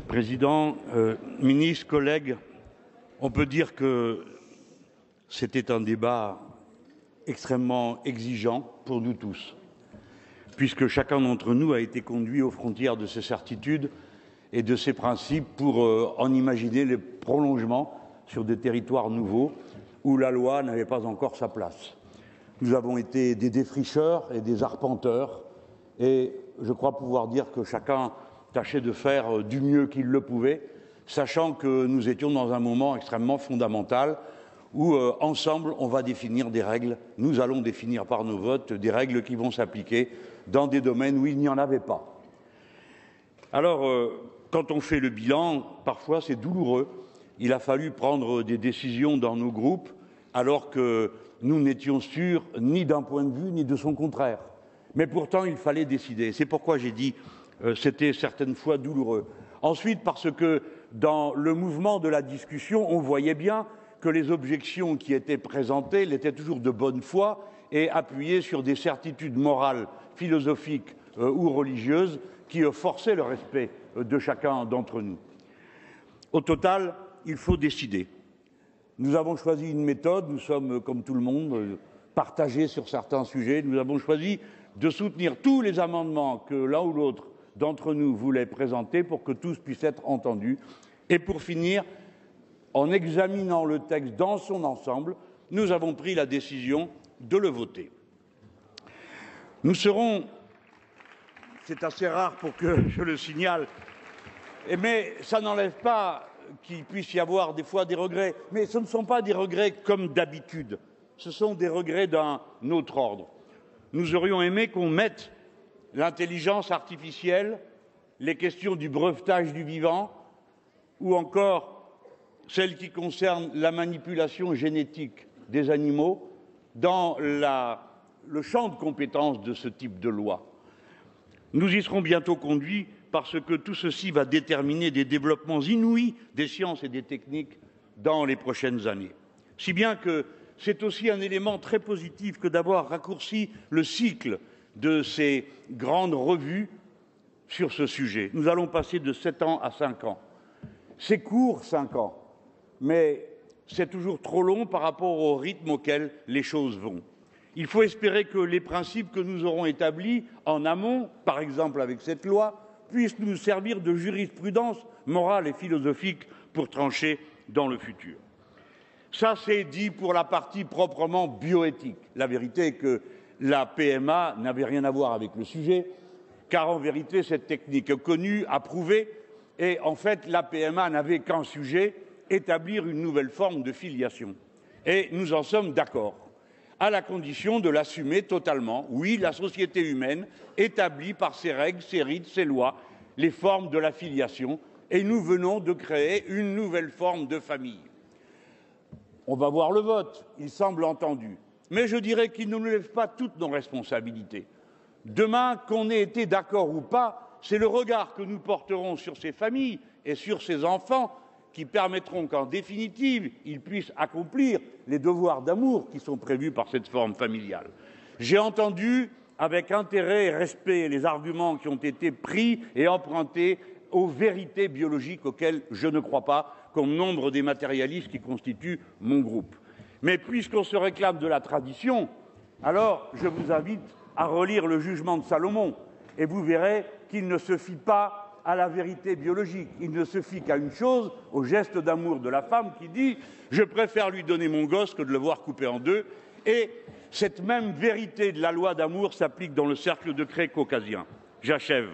Président, ministre, collègues, on peut dire que c'était un débat extrêmement exigeant pour nous tous, puisque chacun d'entre nous a été conduit aux frontières de ses certitudes et de ses principes pour en imaginer les prolongements sur des territoires nouveaux où la loi n'avait pas encore sa place. Nous avons été des défricheurs et des arpenteurs, et je crois pouvoir dire que chacun tâchait de faire du mieux qu'il le pouvait, sachant que nous étions dans un moment extrêmement fondamental où, ensemble, on va définir des règles, nous allons définir par nos votes des règles qui vont s'appliquer dans des domaines où il n'y en avait pas. Alors, quand on fait le bilan, parfois c'est douloureux. Il a fallu prendre des décisions dans nos groupes alors que nous n'étions sûrs ni d'un point de vue ni de son contraire. Mais pourtant, il fallait décider. C'est pourquoi j'ai dit c'était certaines fois douloureux. Ensuite, parce que dans le mouvement de la discussion, on voyait bien que les objections qui étaient présentées l'étaient toujours de bonne foi et appuyées sur des certitudes morales, philosophiques ou religieuses qui forçaient le respect de chacun d'entre nous. Au total, il faut décider. Nous avons choisi une méthode, nous sommes, comme tout le monde, partagés sur certains sujets. Nous avons choisi de soutenir tous les amendements que l'un ou l'autre d'entre nous voulait présenter pour que tous puissent être entendus. Et pour finir, en examinant le texte dans son ensemble, nous avons pris la décision de le voter. Nous serons, c'est assez rare pour que je le signale, mais ça n'enlève pas qu'il puisse y avoir des fois des regrets. Mais ce ne sont pas des regrets comme d'habitude, ce sont des regrets d'un autre ordre. Nous aurions aimé qu'on mette l'intelligence artificielle, les questions du brevetage du vivant, ou encore celles qui concernent la manipulation génétique des animaux dans le champ de compétences de ce type de loi. Nous y serons bientôt conduits parce que tout ceci va déterminer des développements inouïs des sciences et des techniques dans les prochaines années. Si bien que c'est aussi un élément très positif que d'avoir raccourci le cycle de ces grandes revues sur ce sujet. Nous allons passer de 7 ans à 5 ans. C'est court, 5 ans, mais c'est toujours trop long par rapport au rythme auquel les choses vont. Il faut espérer que les principes que nous aurons établis en amont, par exemple avec cette loi, puissent nous servir de jurisprudence morale et philosophique pour trancher dans le futur. Ça, c'est dit pour la partie proprement bioéthique. La vérité est que la PMA n'avait rien à voir avec le sujet, car en vérité, cette technique connue, approuvée, et en fait, la PMA n'avait qu'un sujet, établir une nouvelle forme de filiation. Et nous en sommes d'accord, à la condition de l'assumer totalement. Oui, la société humaine établit par ses règles, ses rites, ses lois, les formes de la filiation, et nous venons de créer une nouvelle forme de famille. On va voir le vote, il semble entendu. Mais je dirais qu'il ne nous lève pas toutes nos responsabilités. Demain, qu'on ait été d'accord ou pas, c'est le regard que nous porterons sur ces familles et sur ces enfants qui permettront qu'en définitive, ils puissent accomplir les devoirs d'amour qui sont prévus par cette forme familiale. J'ai entendu avec intérêt et respect les arguments qui ont été pris et empruntés aux vérités biologiques auxquelles je ne crois pas, comme nombre des matérialistes qui constituent mon groupe. Mais puisqu'on se réclame de la tradition, alors je vous invite à relire le jugement de Salomon et vous verrez qu'il ne se fie pas à la vérité biologique. Il ne se fie qu'à une chose, au geste d'amour de la femme qui dit « je préfère lui donner mon gosse que de le voir coupé en deux ». Et cette même vérité de la loi d'amour s'applique dans le cercle de craie caucasien. J'achève.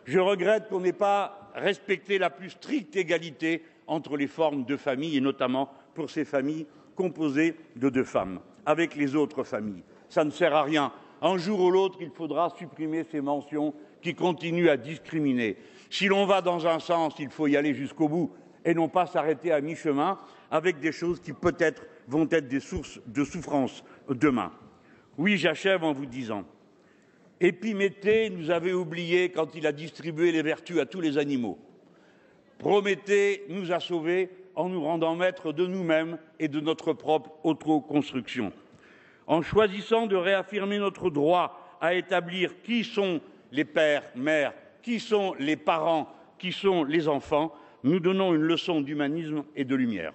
Je regrette qu'on n'ait pas respecté la plus stricte égalité entre les formes de famille, et notamment pour ces familles composées de 2 femmes, avec les autres familles. Ça ne sert à rien. Un jour ou l'autre, il faudra supprimer ces mentions qui continuent à discriminer. Si l'on va dans un sens, il faut y aller jusqu'au bout et non pas s'arrêter à mi-chemin avec des choses qui peut-être vont être des sources de souffrance demain. Oui, j'achève en vous disant, Épiméthée nous avait oubliés quand il a distribué les vertus à tous les animaux. Prométhée nous a sauvés en nous rendant maîtres de nous-mêmes et de notre propre autoconstruction. En choisissant de réaffirmer notre droit à établir qui sont les pères, mères, qui sont les parents, qui sont les enfants, nous donnons une leçon d'humanisme et de lumière.